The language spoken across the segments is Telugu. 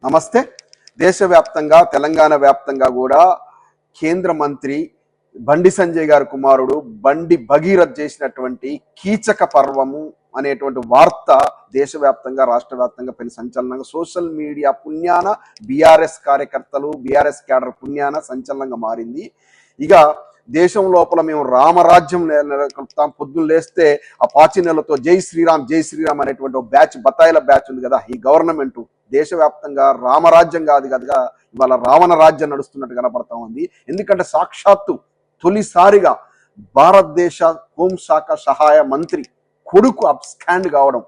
నమస్తే. దేశవ్యాప్తంగా తెలంగాణ వ్యాప్తంగా కూడా కేంద్ర మంత్రి బండి సంజయ్ గారి కుమారుడు బండి భగీరథ్ చేసినటువంటి కీచక పర్వము అనేటువంటి వార్త దేశవ్యాప్తంగా రాష్ట్ర వ్యాప్తంగా పెను సంచలనంగా సోషల్ మీడియా పుణ్యాన బీఆర్ఎస్ కార్యకర్తలు బీఆర్ఎస్ క్యాడర్ పుణ్యాన సంచలనంగా మారింది. ఇక దేశం లోపల మేము రామరాజ్యం నెలకొల్పుతాం. పొద్దున్న లేస్తే ఆ పాచినెలతో జై శ్రీరామ్ అనేటువంటి ఒక బ్యాచ్ బత్తాయిల బ్యాచ్ ఉంది కదా. ఈ గవర్నమెంట్ దేశవ్యాప్తంగా రామరాజ్యం కాదు కదా, ఇవాళ రావణ రాజ్యం నడుస్తున్నట్టు కనపడతా ఉంది. ఎందుకంటే సాక్షాత్తు తొలిసారిగా భారతదేశ హోంశాఖ సహాయ మంత్రి కొడుకు అబ్స్కాండ్ కావడం,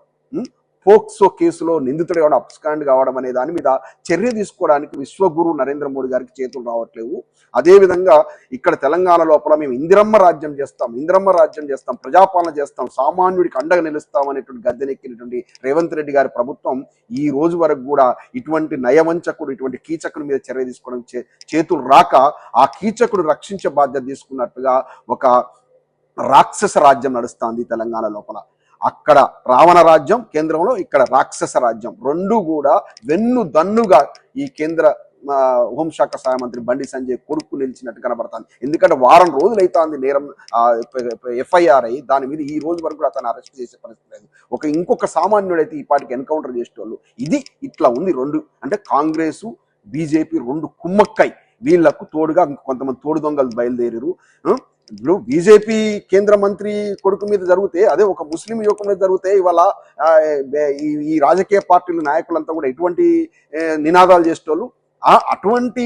పోక్సో కేసులో నిందితుడు కావడం, అబ్స్కాండ్ కావడం అనే దాని మీద చర్య తీసుకోవడానికి విశ్వగురు నరేంద్ర మోడీ గారికి చేతులు రావట్లేవు. అదేవిధంగా ఇక్కడ తెలంగాణ లోపల మేము ఇందిరమ్మ రాజ్యం చేస్తాం, ప్రజాపాలన చేస్తాం, సామాన్యుడికి అండగా నిలుస్తాం అనేటువంటి గద్దెనెక్కినటువంటి రేవంత్ రెడ్డి గారి ప్రభుత్వం ఈ రోజు వరకు కూడా ఇటువంటి నయవంచకుడు, ఇటువంటి కీచకుడి మీద చర్య తీసుకోవడం చేతులు రాక ఆ కీచకుడు రక్షించే బాధ్యత తీసుకున్నట్టుగా ఒక రాక్షస రాజ్యం నడుస్తుంది తెలంగాణ లోపల. అక్కడ రావణ రాజ్యం కేంద్రంలో, ఇక్కడ రాక్షస రాజ్యం, రెండు కూడా వెన్ను దన్నుగా ఈ కేంద్ర హోంశాఖ సహాయ మంత్రి బండి సంజయ్ కొడుకు నిలిచినట్టు కనబడుతుంది. ఎందుకంటే వారం రోజులైతుంది నేరం ఎఫ్ఐఆర్ అయ్యి, దాని మీద ఈ రోజు వరకు అతను అరెస్ట్ చేసే పరిస్థితి లేదు. ఇంకొక సామాన్యుడైతే ఈ పాటికి ఎన్కౌంటర్ చేసేటోళ్ళు. ఇది ఇట్లా ఉంది. రెండు అంటే కాంగ్రెస్ బీజేపీ రెండు కుమ్మక్కై వీళ్లకు తోడుగా కొంతమంది తోడు దొంగలు బయలుదేరారు. ఇప్పుడు బీజేపీ కేంద్ర మంత్రి కొడుకు మీద జరిగితే, అదే ఒక ముస్లిం యువకుల మీద జరిగితే ఇవాళ ఈ రాజకీయ పార్టీల నాయకులంతా కూడా ఎటువంటి నినాదాలు చేసేటోళ్ళు. అటువంటి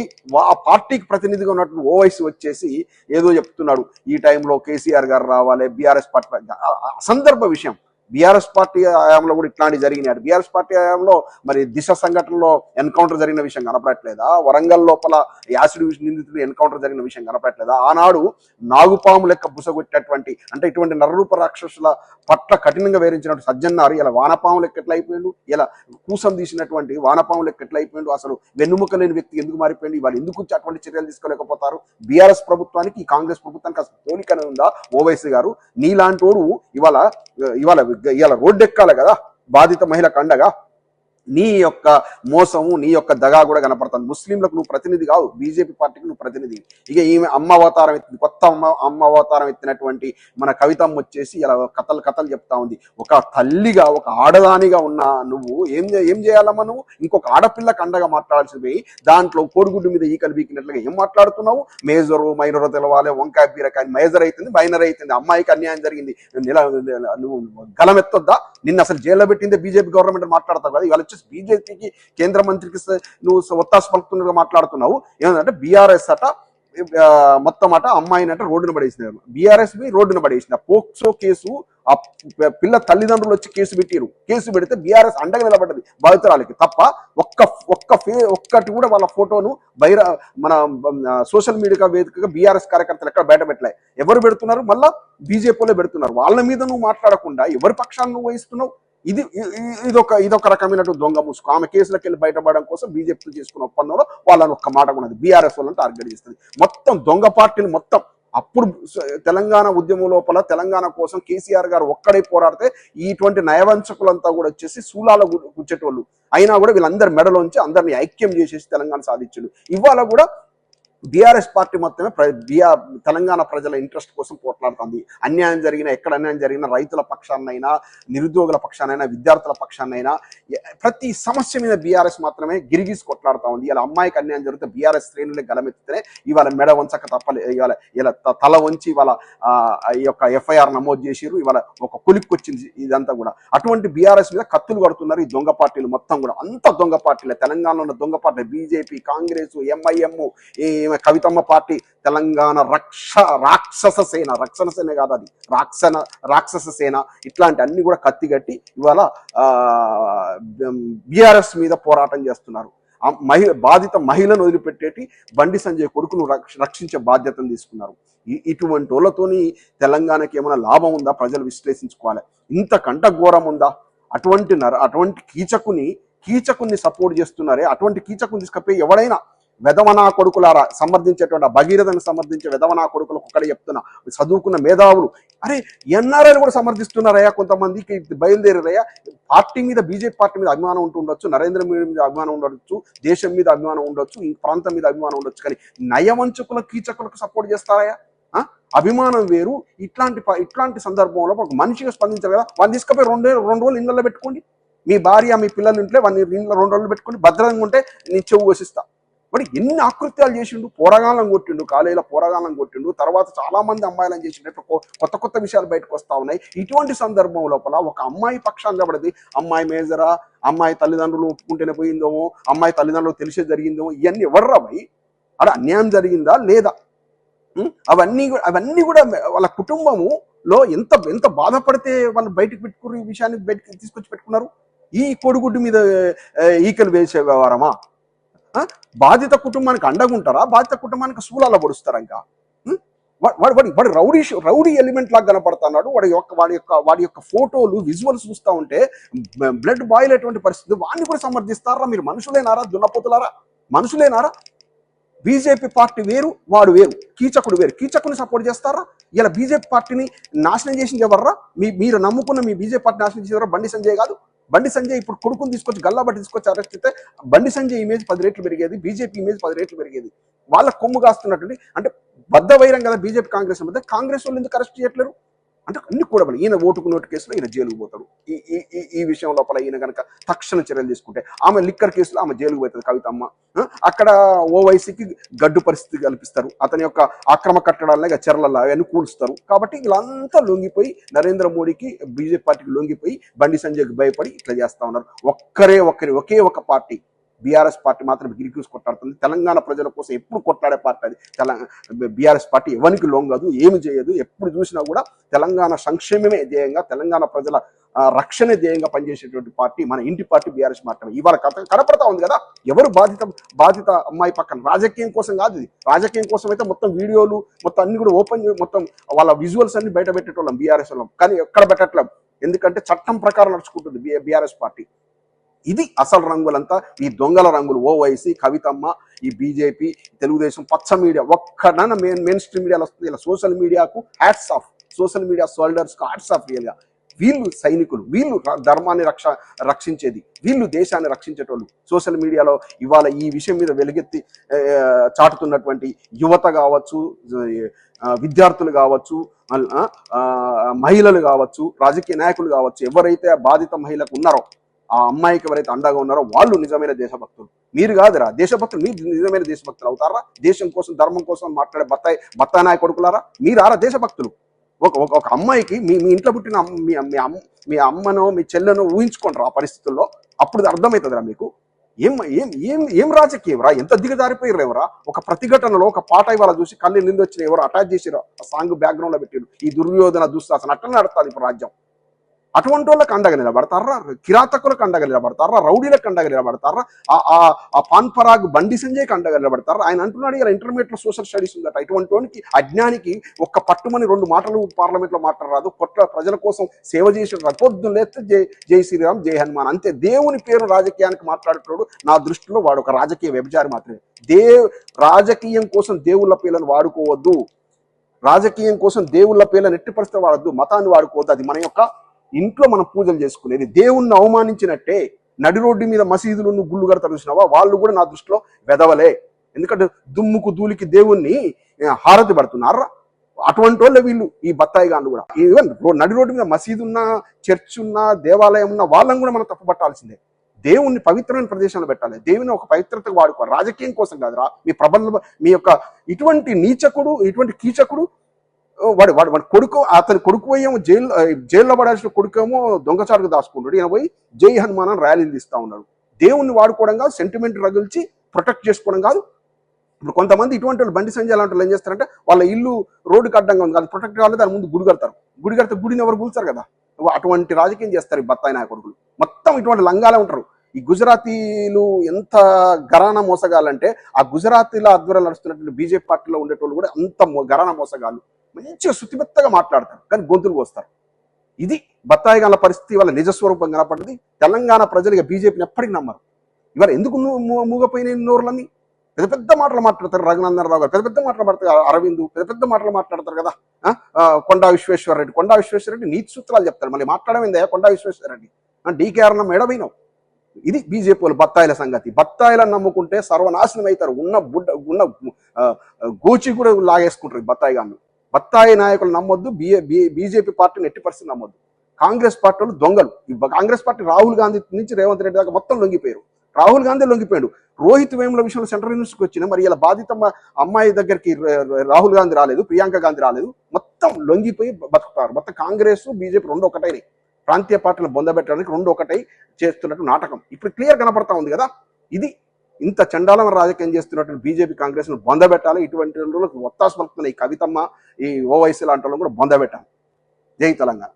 ఆ పార్టీకి ప్రతినిధిగా ఉన్నటువంటి ఓవైసీ వచ్చేసి ఏదో చెప్తున్నాడు, ఈ టైంలో కేసీఆర్ గారు రావాలి, బీఆర్ఎస్ పార్టీ అసందర్భ విషయం. బీఆర్ఎస్ పార్టీ హయాంలో కూడా ఇట్లాంటివి జరిగినాడు. బీఆర్ఎస్ పార్టీ హయాంలో మరి దిశ సంఘటనలో ఎన్కౌంటర్ జరిగిన విషయం కనపడట్లేదా? వరంగల్ లోపల యాసిడ్ నిందితులు ఎన్కౌంటర్ జరిగిన విషయం కనపడట్లేదా? ఆనాడు నాగుపాము లెక్క బుసగొట్టేటువంటి, అంటే ఇటువంటి నరరూప రాక్షసుల పట్ల కఠినంగా వేరించినట్టు సజ్జన్నారు ఇలా వానపాము లెక్క ఎట్లా అయిపోయిండు, ఇలా కూసం తీసినటువంటి వానపాము లెక్క ఎట్లా అయిపోయిండు, అసలు వెన్నుముక లేని వ్యక్తి ఎందుకు మారిపోయింది, వాళ్ళు ఎందుకు అటువంటి చర్యలు తీసుకోలేకపోతారు? బీఆర్ఎస్ ప్రభుత్వానికి ఈ కాంగ్రెస్ ప్రభుత్వానికి అసలు పోలికనే ఉందా? ఓవైసీ గారు నీలాంటోడు ఇవాళ రోడ్డు ఎక్కాలి కదా బాధిత మహిళకు అండగా. నీ యొక్క మోసము, నీ యొక్క దగా కూడా కనపడుతుంది. ముస్లింలకు నువ్వు ప్రతినిధి కావు, బీజేపీ పార్టీకి నువ్వు ప్రతినిధి. ఇక ఈమె అమ్మ అవతారం ఎత్తింది, కొత్త అమ్మ అవతారం ఎత్తినటువంటి మన కవితమ్మ వచ్చేసి ఇలా కథలు చెప్తా ఉంది. ఒక తల్లిగా, ఒక ఆడదానిగా ఉన్న నువ్వు ఏం చేయాలమ్మా? నువ్వు ఇంకొక ఆడపిల్లకు అండగా మాట్లాడాల్సి పోయి దాంట్లో కోడిగుడ్డు మీద ఈకలు బీకినట్లుగా ఏం మాట్లాడుతున్నావు? మేజరు మైనరో తెలవాలి, వంకాయ బీరకాయ మేజర్ అవుతుంది, మైనర్ అవుతుంది, అమ్మాయికి అన్యాయం జరిగింది, నువ్వు గలమెత్తొద్దా? నిన్ను అసలు జైల్లో పెట్టిందే బీజేపీ గవర్నమెంట్ మాట్లాడతావు కదా. ఇవాళ బీజేపీకి కేంద్ర మంత్రికి నువ్వు ఒత్తాసు పలుకుతున్నట్టుగా మాట్లాడుతున్నావు. ఏమంటే బీఆర్ఎస్ అట మొత్తం అట అమ్మాయిని అంటే రోడ్డున పడేసినారు, బీఆర్ఎస్ రోడ్డున పడేసిన పోక్సో కేసు. ఆ పిల్ల తల్లిదండ్రులు వచ్చి కేసు పెడితే బీఆర్ఎస్ అండగా నిలబడ్డది బాధితురాలకి తప్ప ఒక్కటి కూడా వాళ్ళ ఫోటోను మన సోషల్ మీడియా వేదికగా బీఆర్ఎస్ కార్యకర్తలు ఎక్కడ బయట పెట్టలే. ఎవరు పెడుతున్నారు? మళ్ళా బీజేపీలో పెడుతున్నారు. వాళ్ళ మీద నువ్వు మాట్లాడకుండా ఎవరి పక్షాన్ని నువ్వు వహిస్తున్నావు? ఇదొక రకమైనటువంటి దొంగ ముసుగు. ఆమె కేసులకు వెళ్ళి బయటపడడం కోసం బీజేపీతో చేసుకున్న ఒప్పందంలో వాళ్ళని ఒక్క మాట ఉన్నది బీఆర్ఎస్ వాళ్ళని టార్గెట్ చేస్తుంది. మొత్తం దొంగ పార్టీలు మొత్తం. అప్పుడు తెలంగాణ ఉద్యమం లోపల తెలంగాణ కోసం కేసీఆర్ గారు ఒక్కడే పోరాడితే ఇటువంటి నయవంచకులంతా కూడా వచ్చేసి శూలాల గుచ్చేటోళ్ళు. అయినా కూడా వీళ్ళందరి మెడలోంచి అందరినీ ఐక్యం చేసేసి తెలంగాణ సాధించాడు. ఇవాళ కూడా బీఆర్ఎస్ పార్టీ మొత్తమే తెలంగాణ ప్రజల ఇంట్రెస్ట్ కోసం పోట్లాడుతుంది. అన్యాయం జరిగినా, ఎక్కడ అన్యాయం జరిగినా, రైతుల పక్షాన్నైనా, నిరుద్యోగుల పక్షానైనా, విద్యార్థుల పక్షాన్నైనా, ప్రతి సమస్య మీద బీఆర్ఎస్ మాత్రమే గిరిగీసి కొట్లాడుతూ ఉంది. ఇలా అమ్మాయికి అన్యాయం జరిగితే బీఆర్ఎస్ శ్రేణులే గలమెత్తితే ఇవాళ మెడ వంచక తప్పలే, ఇలా తల వంచి ఇవాళ ఈ యొక్క ఎఫ్ఐఆర్ నమోదు చేసిరు. ఇవాళ ఒక కొలిక్కొచ్చింది ఇదంతా కూడా. అటువంటి బీఆర్ఎస్ మీద కత్తులు కడుతున్నారు ఈ దొంగ పార్టీలు మొత్తం కూడా. అంత దొంగ పార్టీలే తెలంగాణలో ఉన్న దొంగ పార్టీ. బీజేపీ, కాంగ్రెస్, ఎంఐఎం, కవితమ్మ పార్టీ తెలంగాణ రాక్షస సేన, రక్షణ సేన కాదు అది, రాక్షస సేన. ఇట్లాంటి అన్ని కూడా కత్తిగట్టి ఇవాళ బీఆర్ఎస్ మీద పోరాటం చేస్తున్నారు. బాధిత మహిళను వదిలిపెట్టేటి బండి సంజయ్ కొడుకును రక్షించే బాధ్యతను తీసుకున్నారు. ఇటువంటి వాళ్ళతోని తెలంగాణకి ఏమైనా లాభం ఉందా? ప్రజలు విశ్లేషించుకోవాలి. ఇంతకంట ఘోరం ఉందా? అటువంటి కీచకుని సపోర్ట్ చేస్తున్నారే, అటువంటి కీచకుని తీసుకపోయి ఎవడైనా వెధవనా కొడుకులారా, సమర్థించేటువంటి భగీరథను సమర్థించే వెధవనా కొడుకులకు ఒక్కడే చెప్తున్నా, చదువుకున్న మేధావులు, అరే ఎన్ఆర్ఐలు కూడా సమర్థిస్తున్నారయ్యా, కొంతమందికి బయలుదేరారయ్యా. పార్టీ మీద, బీజేపీ పార్టీ మీద అభిమానం ఉంటుండొచ్చు, నరేంద్ర మోడీ మీద అభిమానం ఉండొచ్చు, దేశం మీద అభిమానం ఉండొచ్చు, ఈ ప్రాంతం మీద అభిమానం ఉండొచ్చు, కానీ నయవంచకుల కీచకులకు సపోర్ట్ చేస్తారయ్యా? అభిమానం వేరు. ఇట్లాంటి సందర్భంలో ఒక మనిషిగా స్పందించారు కదా, వాళ్ళు తీసుకుపోయి రెండు రోజులు ఇళ్ళలో పెట్టుకోండి, మీ భార్య మీ పిల్లలు ఇంట్లో వాళ్ళని ఇంట్లో 2 రోజులు పెట్టుకోండి, భద్రంగా ఉంటే నేను చెవు కోసిస్తా. మరి ఎన్ని ఆకృత్యాలు చేసిండు, పోరగాళ్ళం కొట్టిండు, కాలేజీలో పోరగాళ్ళం కొట్టిండు, తర్వాత చాలా మంది అమ్మాయిలను చేసిండు, కొత్త విషయాలు బయటకు వస్తా ఉన్నాయి. ఇటువంటి సందర్భం లోపల ఒక అమ్మాయి పక్షాన్ని నిలబడది, అమ్మాయి మేజరా, అమ్మాయి తల్లిదండ్రులు ఒప్పుకుంటేనే పోయిందేమో, అమ్మాయి తల్లిదండ్రులు తెలిసే జరిగిందేమో, ఇవన్నీ ఎవర్రా భయ్? అక్కడ అన్యాయం జరిగిందా లేదా? అవన్నీ కూడా వాళ్ళ కుటుంబములో ఎంత బాధపడితే వాళ్ళు బయటకు పెట్టుకున్నారు, ఈ విషయాన్ని బయటకు తీసుకొచ్చి పెట్టుకున్నారు. ఈ కోడిగుడ్డు మీద ఈకలు వేసే వ్యవహారమా? బాధిత కుటుంబానికి అండగా ఉంటారా? బాధిత కుటుంబానికి సూలాల పొడుస్తారా? ఇంకా వాడు రౌడీ ఎలిమెంట్ లాగా కనపడుతున్నాడు. వాడి యొక్క ఫోటోలు, విజువల్స్ చూస్తూ ఉంటే బ్లడ్ బాయిల్ అటువంటి పరిస్థితి. వాడిని కూడా సమర్థిస్తారా? మీరు మనుషులేనారా? దున్నపోతులారా? మనుషులేనారా? బీజేపీ పార్టీ వేరు, వాడు వేరు, కీచకుడు వేరు. కీచకుని సపోర్ట్ చేస్తారా? ఇలా బీజేపీ పార్టీని నాశనం చేసింది ఎవర్రా? మీరు నమ్ముకున్న మీ బీజేపీ పార్టీ నాశనం చేసిన ఎవరా? బండి సంజయ్ కాదు. బండి సంజయ్ ఇప్పుడు కొడుకుని తీసుకొచ్చి గల్లాబట్టి తీసుకొచ్చి అరెస్ట్ చేస్తే బండి సంజయ్ ఇమేజ్ 10 రెట్లు పెరిగేది, బీజేపీ ఇమేజ్ 10 రెట్లు పెరిగేది. వాళ్ళ కొమ్ము కాస్తున్నట్టు అంటే బద్ద వైరం కదా బీజేపీ కాంగ్రెస్ మధ్య. కాంగ్రెస్ వాళ్ళు ఎందుకు అరెస్ట్ చేయట్లేరు అంటే అన్ని కూడా ఈయన ఓటుకు నోటు కేసులో ఈయన జైలుకు పోతాడు. ఈ విషయం లోపల ఈయన కనుక తక్షణ చర్యలు తీసుకుంటే, ఆమె లిక్కర్ కేసులో ఆమె జైలుకు పోతుంది కవితమ్మ. అక్కడ ఓవైసీకి గడ్డు పరిస్థితి కల్పిస్తారు, అతని యొక్క అక్రమ కట్టడాలనే చెరలలో అవన్నీ కూల్స్తారు. కాబట్టి వీళ్ళంతా లొంగిపోయి నరేంద్ర మోడీకి, బీజేపీ పార్టీకి లొంగిపోయి బండి సంజయ్కి భయపడి ఇట్లా చేస్తా ఉన్నారు. ఒకే ఒక పార్టీ బీఆర్ఎస్ పార్టీ మాత్రం గిరికూసి కొట్టాడుతుంది. తెలంగాణ ప్రజల కోసం ఎప్పుడు కొట్లాడే పార్టీ అది. బీఆర్ఎస్ పార్టీ ఎవరికి లొంగదు, ఏమి చేయదు. ఎప్పుడు చూసినా కూడా తెలంగాణ సంక్షేమమే ధ్యేయంగా, తెలంగాణ ప్రజల రక్షణ ధ్యేయంగా పనిచేసేటువంటి పార్టీ మన ఇంటి పార్టీ బీఆర్ఎస్ మాత్రమే. ఇవాళ కనపడతా ఉంది కదా, ఎవరు బాధిత అమ్మాయి పక్కన. రాజకీయం కోసం కాదు ఇది. రాజకీయం కోసం అయితే మొత్తం వీడియోలు మొత్తం అన్ని కూడా ఓపెన్, మొత్తం వాళ్ళ విజువల్స్ అన్ని బయట పెట్టేటోళ్ళం బీఆర్ఎస్ వాళ్ళం. కానీ ఎక్కడ పెట్టట్లేం, ఎందుకంటే చట్టం ప్రకారం నడుచుకుంటుంది బీఆర్ఎస్ పార్టీ. ఇది అసలు రంగులంతా ఈ దొంగల రంగులు. ఓవైసీ, కవితమ్మ, ఈ బీజేపీ, తెలుగుదేశం, పచ్చ మీడియా ఒక్కడన మెయిన్ స్ట్రీమ్ మీడియాలో వస్తుంది. ఇలా సోషల్ మీడియాకు హ్యాట్స్ ఆఫ్, సోషల్ మీడియా సోల్డర్స్కు హ్యాట్స్ ఆఫ్. రియల్గా వీళ్ళు సైనికులు, వీళ్ళు ధర్మాన్ని రక్షించేది, వీళ్ళు దేశాన్ని రక్షించేటోళ్ళు. సోషల్ మీడియాలో ఇవాళ ఈ విషయం మీద వెలుగెత్తి చాటుతున్నటువంటి యువత కావచ్చు, విద్యార్థులు కావచ్చు, మహిళలు కావచ్చు, రాజకీయ నాయకులు కావచ్చు, ఎవరైతే బాధిత మహిళకు ఉన్నారో, ఆ అమ్మాయికి ఎవరైతే అండగా ఉన్నారో వాళ్ళు నిజమైన దేశభక్తులు. మీరు కాదురా దేశభక్తులు, మీరు నిజమైన దేశభక్తులు అవుతారా? దేశం కోసం, ధర్మం కోసం మాట్లాడే బత్తానాయ కొడుకులారా మీరారా దేశభక్తులు? ఒక అమ్మాయికి మీ ఇంట్లో పుట్టిన మీ అమ్మనో మీ చెల్లెనో ఊహించుకుంటారు ఆ పరిస్థితుల్లో. అప్పుడు అర్థమవుతుందిరా మీకు ఏం రాజకీయం రా, ఎంత దిగజారిపోయారు ఎవరా? ఒక ప్రతిఘటనలో ఒక పాట ఇవాళ చూసి కళ్ళు నింది వచ్చిన ఎవరు అటాచ్ చేసిరో ఆ సాంగ్ బ్యాక్గ్రౌండ్ లో పెట్టారు. ఈ దుర్యోధన దుశ్శాసన అట్లా నడుస్తుంది ఇప్పుడు రాజ్యం. అటువంటి వాళ్ళకి అండగా నిలబడతారా? కిరాతకులకు అండగా నిలబడతారా? రౌడీలకు అండగా నిలబడతారా? ఆ పాన్ పరాగ్ బండి సంజయ్కి అండగా నిలబడతారా? ఆయన అంటున్నాడు ఇలా ఇంటర్మీడియట్ లో సోషల్ స్టడీస్ ఉందట. ఇటువంటి వానికి అజ్ఞానికి ఒక్క పట్టుమని 2 మాటలు పార్లమెంట్ లో మాట్లాడరాదు. ప్రజల కోసం సేవ చేసి పొద్దున్న లేస్తే జై శ్రీరామ్, జై హనుమాన్ అంతే. దేవుని పేరు రాజకీయానికి మాట్లాడుతున్నాడు. నా దృష్టిలో వాడు ఒక రాజకీయ వ్యభిచారి మాత్రమే. రాజకీయం కోసం దేవుళ్ళ పేర్లను వాడుకోవద్దు. రాజకీయం కోసం దేవుళ్ళ పేర్లను ఎట్టి పరిస్థితి వాడద్దు. మతాన్ని వాడుకోవద్దు. అది మన యొక్క ఇంట్లో మనం పూజలు చేసుకునేది. దేవుణ్ణి అవమానించినట్టే నడి రోడ్డు మీద మసీదులు గుళ్ళు కడతారు చూసినావా, వాళ్ళు కూడా నా దృష్టిలో వెదవలే. ఎందుకంటే దుమ్ముకు ధూళికి దేవుణ్ణి హారతి పడుతున్నారా? అటువంటి వాళ్ళే వీళ్ళు, ఈ బత్తాయి గాళ్ళు కూడా. ఈవెన్ నడి రోడ్డు మీద మసీదు ఉన్నా, చర్చ్ ఉన్నా, దేవాలయం ఉన్నా వాళ్ళని కూడా మనం తప్పు పట్టాల్సిందే. దేవుణ్ణి పవిత్రమైన ప్రదేశంలో పెట్టాలి. దేవుని ఒక పవిత్రతకు వాడుకోవాలి, రాజకీయం కోసం కాదురా. మీ ప్రబంధ మీ యొక్క ఇటువంటి నీచకుడు, ఇటువంటి కీచకుడు వాడు కొడుకు, అతని కొడుకు పోయేమో జైల్లో పడాల్సిన కొడుకేమో దొంగచారుకు దాచుకుంటాడు. ఈయన పోయి జై హనుమాన్ అని ర్యాలీలు తీస్తా ఉన్నాడు. దేవుణ్ణి వాడుకోవడం కాదు, సెంటిమెంట్ రగిల్చి ప్రొటెక్ట్ చేసుకోవడం కాదు. ఇప్పుడు కొంతమంది ఇటువంటి వాళ్ళు బండి సంజయ్ లాంటి వాళ్ళు ఏం చేస్తారంటే వాళ్ళ ఇల్లు రోడ్డుకి అడ్డంగా ఉంది, అది ప్రొటెక్ట్ కావాలి, దాని ముందు గుడి కడతారు. గుడి కడితే గుడిని ఎవరు కూల్చారు కదా. అటువంటి రాజకీయం చేస్తారు ఈ బత్తాయి నాయకుడులు. మొత్తం ఇటువంటి లంగాలే ఉంటారు. ఈ గుజరాతీలు ఎంత గరానా మోసగాలంటే ఆ గుజరాతీల ఆధ్వర్యంలో నడుస్తున్నటువంటి బీజేపీ పార్టీలో ఉండేటోళ్ళు కూడా అంత గరానా మోసగాళ్ళు. మంచిగా శుతిమెత్తగా మాట్లాడతారు కానీ గొంతులు కోస్తారు. ఇది బత్తాయిగాల పరిస్థితి వాళ్ళ నిజస్వరూపం కనపడ్డది. తెలంగాణ ప్రజలు బీజేపీని ఎప్పటికీ నమ్మరు. ఇవాళ ఎందుకు మూగపోయిన నోర్లన్నీ? పెద్ద పెద్ద మాటలు మాట్లాడతారు రఘునందన్ రావు గారు, పెద్ద పెద్ద మాటలు మాట్లాడతారు అరవింద్, పెద్ద పెద్ద మాటలు మాట్లాడతారు కదా. కొండా విశ్వేశ్వరరెడ్డి నీతి సూత్రాలు చెప్తారు. మళ్ళీ మాట్లాడమైందా కొండా విశ్వేశ్వరరెడ్డి? డీకే అరణం ఎడబైనావు. ఇది బీజేపీ వాళ్ళు బత్తాయిల సంగతి. బత్తాయిలను నమ్ముకుంటే సర్వనాశనం అవుతారు. ఉన్న గోచి కూడా లాగేసుకుంటారు బత్తాయి గాను. బత్తాయి నాయకులు నమ్మొద్దు, బీజేపీ పార్టీని ఎట్టి పరిస్థితి నమ్మొద్దు. కాంగ్రెస్ పార్టీ వాళ్ళు దొంగలు. కాంగ్రెస్ పార్టీ రాహుల్ గాంధీ నుంచి రేవంత్ రెడ్డి దాకా మొత్తం లొంగిపోయారు. రాహుల్ గాంధీ లొంగిపోయాడు. రోహిత్ వేముల విషయంలో సెంట్రల్ యూనివర్సిటీకి వచ్చిన మరి ఇలా బాధిత అమ్మాయి దగ్గరికి రాహుల్ గాంధీ రాలేదు, ప్రియాంక గాంధీ రాలేదు. మొత్తం లొంగిపోయి బతుకుతారు. మొత్తం కాంగ్రెస్ బీజేపీ రెండు ఒకటై ప్రాంతీయ పార్టీలు బొందబెట్టడానికి రెండు ఒకటై చేస్తున్నట్టు నాటకం ఇప్పుడు క్లియర్ కనపడతా ఉంది కదా. ఇది ఇంత చండాలం రాజకీయం చేస్తున్నట్టు బీజేపీ కాంగ్రెస్ ను బొందబెట్టాలి. ఇటువంటి ఒత్తాసు పలుకుతున్న ఈ కవితమ్మ, ఈ ఓవైసీ లాంటి కూడా బొందబెట్టాలి. జై తెలంగాణ.